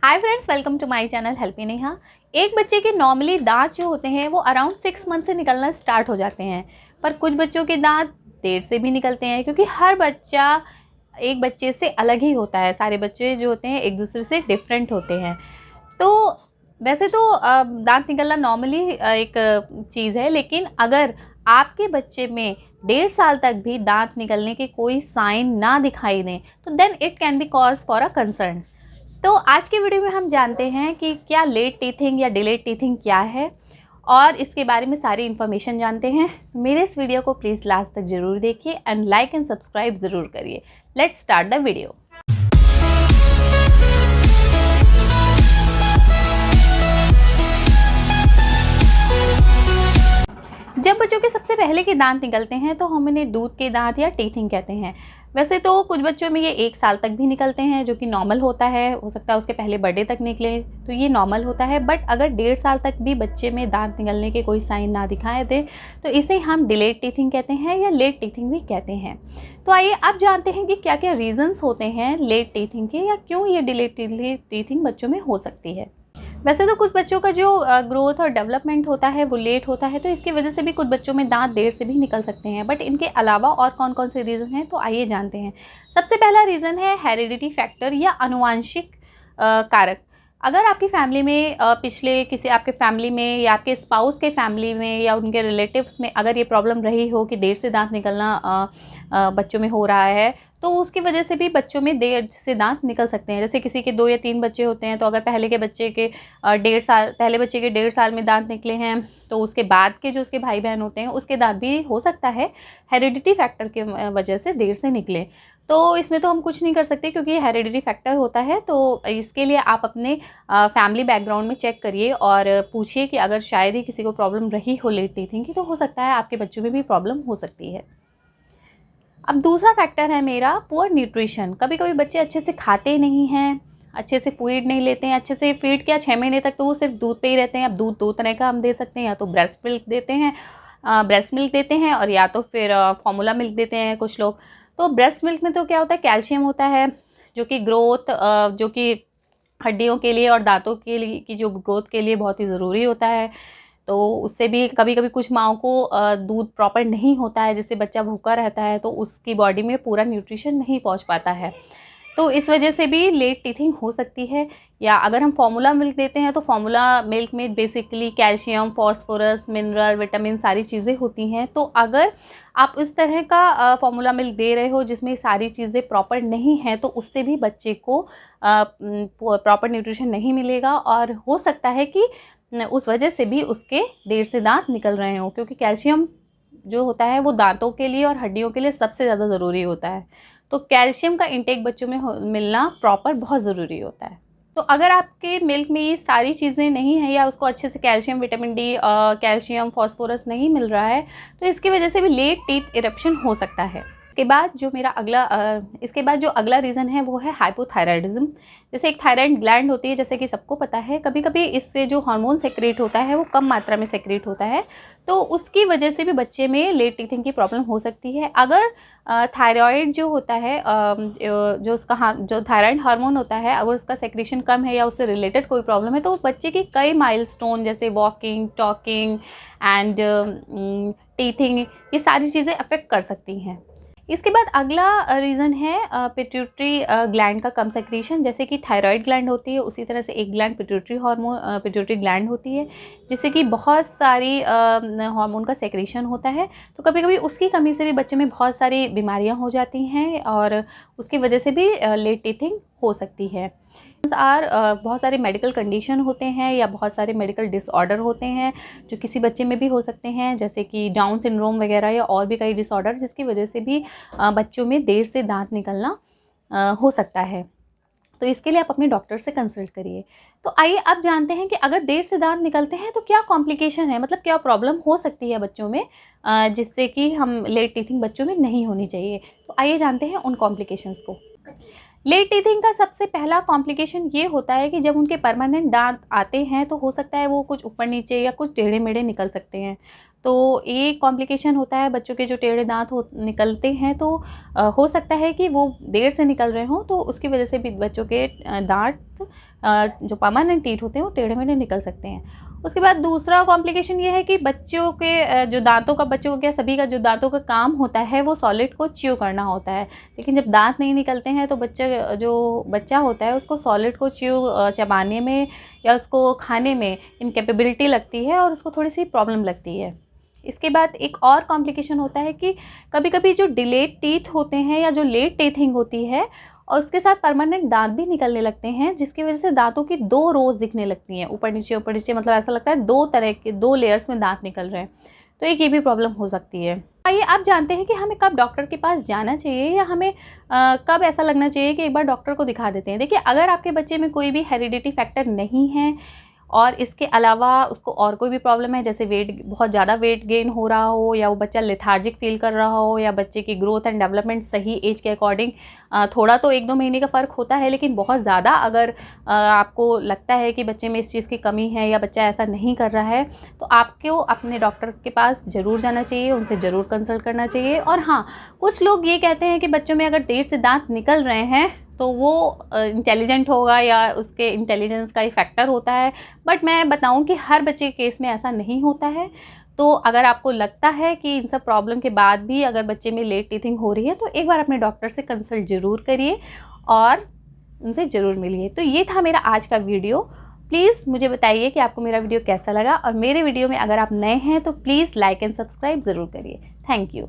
Hi friends, welcome to my channel help me Neha. एक बच्चे के नॉर्मली दांत जो होते हैं वो अराउंड 6 मंथ से निकलना स्टार्ट हो जाते हैं, पर कुछ बच्चों के दांत देर से भी निकलते हैं क्योंकि हर बच्चा एक बच्चे से अलग ही होता है। सारे बच्चे जो होते हैं एक दूसरे से डिफरेंट होते हैं। तो वैसे तो दांत निकलना नॉर्मली एक चीज़ है, लेकिन अगर आपके बच्चे में 1.5 साल तक भी दांत निकलने के कोई साइन ना दिखाई दें तो then it can be cause for a concern. तो आज के वीडियो में हम जानते हैं कि क्या लेट टीथिंग या डिलेड टीथिंग क्या है और इसके बारे में सारी इन्फॉर्मेशन जानते हैं। मेरे इस वीडियो को प्लीज़ लास्ट तक ज़रूर देखिए एंड लाइक एंड सब्सक्राइब ज़रूर करिए। Let's start the video. जब बच्चों के सबसे पहले के दांत निकलते हैं तो हम इन्हें दूध के दांत या टीथिंग कहते हैं। वैसे तो कुछ बच्चों में ये 1 साल तक भी निकलते हैं, जो कि नॉर्मल होता है। हो सकता है उसके पहले बर्थडे तक निकले तो ये नॉर्मल होता है। बट अगर 1.5 साल तक भी बच्चे में दांत निकलने के कोई साइन ना दिखाए दे तो इसे हम डिलेड टीथिंग कहते हैं या लेट टीथिंग भी कहते हैं। तो आइए अब जानते हैं कि क्या क्या रीजंस होते हैं लेट टीथिंग के, या क्यों ये डिलेड टीथिंग बच्चों में हो सकती है। वैसे तो कुछ बच्चों का जो ग्रोथ और डेवलपमेंट होता है वो लेट होता है, तो इसकी वजह से भी कुछ बच्चों में दांत देर से भी निकल सकते हैं। बट इनके अलावा और कौन कौन से रीज़न हैं तो आइए जानते हैं। सबसे पहला रीज़न है हेरिडिटी फैक्टर या आनुवांशिक कारक। अगर आपकी फैमिली में पिछले किसी आपके फैमिली में या आपके स्पाउस के फैमिली में या उनके रिलेटिव्स में अगर ये प्रॉब्लम रही हो कि देर से दांत निकलना बच्चों में हो रहा है, तो उसकी वजह से भी बच्चों में देर से दांत निकल सकते हैं। जैसे किसी के 2 या 3 बच्चे होते हैं, तो अगर पहले बच्चे के 1.5 साल में दांत निकले हैं तो उसके बाद के जो उसके भाई बहन होते हैं उसके दांत भी हो सकता है हेरिडिटी फैक्टर के वजह से देर से निकले। तो इसमें तो हम कुछ नहीं कर सकते क्योंकि ये हेरिडिटी फैक्टर होता है। तो इसके लिए आप अपने फैमिली बैकग्राउंड में चेक करिए और पूछिए कि अगर शायद ही किसी को प्रॉब्लम रही हो लेट टीथिंग की, तो हो सकता है आपके बच्चों में भी प्रॉब्लम हो सकती है। अब दूसरा फैक्टर है मेरा पुअर न्यूट्रिशन। कभी कभी बच्चे अच्छे से खाते नहीं हैं, अच्छे से फीड नहीं लेते हैं। अच्छे से फीड किया 6 महीने तक तो वो सिर्फ दूध पे ही रहते हैं। अब दूध 2 तरह का हम दे सकते हैं, या तो ब्रेस्ट मिल्क देते हैं, और या तो फिर फॉर्मूला मिल्क देते हैं कुछ लोग। तो ब्रेस्ट मिल्क में तो क्या होता है, कैल्शियम होता है जो कि ग्रोथ जो कि हड्डियों के लिए और दांतों के लिए की जो ग्रोथ के लिए बहुत ही ज़रूरी होता है। तो उससे भी कभी कभी कुछ माँओं को दूध प्रॉपर नहीं होता है, जिससे बच्चा भूखा रहता है, तो उसकी बॉडी में पूरा न्यूट्रिशन नहीं पहुंच पाता है। तो इस वजह से भी लेट टीथिंग हो सकती है। या अगर हम फार्मूला मिल्क देते हैं तो फार्मूला मिल्क में basically calcium, phosphorus, mineral, vitamin सारी चीज़ें होती हैं। तो अगर आप इस तरह का फार्मूला मिल्क दे रहे हो जिसमें सारी चीज़ें प्रॉपर नहीं हैं, तो उससे भी बच्चे को प्रॉपर न्यूट्रिशन नहीं मिलेगा और हो सकता है कि उस वजह से भी उसके देर से दांत निकल रहे हों, क्योंकि कैल्शियम जो होता है वो दांतों के लिए और हड्डियों के लिए सबसे ज़्यादा ज़रूरी होता है। तो कैल्शियम का इंटेक बच्चों में मिलना प्रॉपर बहुत ज़रूरी होता है। तो अगर आपके मिल्क में ये सारी चीज़ें नहीं हैं या उसको अच्छे से calcium, vitamin D, calcium, phosphorus नहीं मिल रहा है, तो इसकी वजह से भी लेट टीथ इरप्शन हो सकता है। इसके बाद जो अगला रीज़न है वो है हाइपोथायराइडिज्म। जैसे एक थायराइड ग्लैंड होती है, जैसे कि सबको पता है, कभी कभी इससे जो हार्मोन सेक्रेट होता है वो कम मात्रा में सेक्रेट होता है, तो उसकी वजह से भी बच्चे में लेट टीथिंग की प्रॉब्लम हो सकती है। अगर थायराइड जो होता है, जो थायराइड हार्मोन होता है, अगर उसका सेक्रेशन कम है या उससे रिलेटेड कोई प्रॉब्लम है, तो बच्चे की कई माइलस्टोन जैसे वॉकिंग, टॉकिंग एंड टीथिंग, ये सारी चीज़ें अफेक्ट कर सकती हैं। इसके बाद अगला रीज़न है पिट्यूटरी ग्लैंड का कम सेक्रीशन। जैसे कि थायराइड ग्लैंड होती है, उसी तरह से एक ग्लैंड पिट्यूटरी ग्लैंड होती है, जिससे कि बहुत सारी हार्मोन का सेक्रीशन होता है। तो कभी कभी उसकी कमी से भी बच्चे में बहुत सारी बीमारियां हो जाती हैं और उसकी वजह से भी लेट टीथिंग हो सकती है। बहुत सारे मेडिकल कंडीशन होते हैं या बहुत सारे मेडिकल डिसऑर्डर होते हैं जो किसी बच्चे में भी हो सकते हैं, जैसे कि डाउन सिंड्रोम वगैरह या और भी कई डिसऑर्डर, जिसकी वजह से भी बच्चों में देर से दांत निकलना हो सकता है। तो इसके लिए आप अपने डॉक्टर से कंसल्ट करिए। तो आइए अब जानते हैं कि अगर देर से दांत निकलते हैं तो क्या कॉम्प्लिकेशन है, मतलब क्या प्रॉब्लम हो सकती है बच्चों में, जिससे कि हम लेट टीथिंग बच्चों में नहीं होनी चाहिए। तो आइए जानते हैं उन कॉम्प्लिकेशंस को। लेट टीथिंग का सबसे पहला कॉम्प्लिकेशन ये होता है कि जब उनके परमानेंट दांत आते हैं तो हो सकता है वो कुछ ऊपर नीचे या कुछ टेढ़े मेढ़े निकल सकते हैं। तो एक कॉम्प्लिकेशन होता है बच्चों के जो टेढ़े दांत निकलते हैं, तो हो सकता है कि वो देर से निकल रहे हों, तो उसकी वजह से भी बच्चों के दांत जो परमानेंट टीथ होते हैं वो टेढ़े मेढ़े निकल सकते हैं। उसके बाद दूसरा कॉम्प्लिकेशन ये है कि बच्चों के जो दांतों का, बच्चों को क्या, सभी का जो दांतों का काम होता है वो सॉलिड को च्यू करना होता है, लेकिन जब दांत नहीं निकलते हैं तो बच्चा होता है उसको सॉलिड को चबाने में या उसको खाने में इनकेपेबिलिटी लगती है और उसको थोड़ी सी प्रॉब्लम लगती है। इसके बाद एक और कॉम्प्लिकेशन होता है कि कभी कभी जो डिलेड टीथ होते हैं या जो लेट टीथिंग होती है और उसके साथ परमानेंट दांत भी निकलने लगते हैं, जिसकी वजह से दांतों की 2 रोज दिखने लगती हैं, ऊपर नीचे मतलब ऐसा लगता है 2 तरह के 2 लेयर्स में दांत निकल रहे हैं। तो एक ये भी प्रॉब्लम हो सकती है। आइए आप जानते हैं कि हमें कब डॉक्टर के पास जाना चाहिए या हमें कब ऐसा लगना चाहिए कि एक बार डॉक्टर को दिखा देते हैं। देखिए, अगर आपके बच्चे में कोई भी हेरिडिटी फैक्टर नहीं है और इसके अलावा उसको और कोई भी प्रॉब्लम है, जैसे बहुत ज़्यादा वेट गेन हो रहा हो, या वो बच्चा लेथार्जिक फील कर रहा हो, या बच्चे की ग्रोथ एंड डेवलपमेंट सही एज के अकॉर्डिंग थोड़ा तो 1-2 महीने का फ़र्क होता है, लेकिन बहुत ज़्यादा अगर आपको लगता है कि बच्चे में इस चीज़ की कमी है या बच्चा ऐसा नहीं कर रहा है, तो आपको अपने डॉक्टर के पास ज़रूर जाना चाहिए, उनसे ज़रूर कंसल्ट करना चाहिए। और हाँ, कुछ लोग ये कहते हैं कि बच्चों में अगर देर से दांत निकल रहे हैं तो वो इंटेलिजेंट होगा या उसके इंटेलिजेंस का ही फैक्टर होता है, बट मैं बताऊं कि हर बच्चे के केस में ऐसा नहीं होता है। तो अगर आपको लगता है कि इन सब प्रॉब्लम के बाद भी अगर बच्चे में लेट टीथिंग हो रही है, तो एक बार अपने डॉक्टर से कंसल्ट ज़रूर करिए और उनसे ज़रूर मिलिए। तो ये था मेरा आज का वीडियो। प्लीज़ मुझे बताइए कि आपको मेरा वीडियो कैसा लगा, और मेरे वीडियो में अगर आप नए हैं तो प्लीज़ लाइक एंड सब्सक्राइब ज़रूर करिए। Thank you.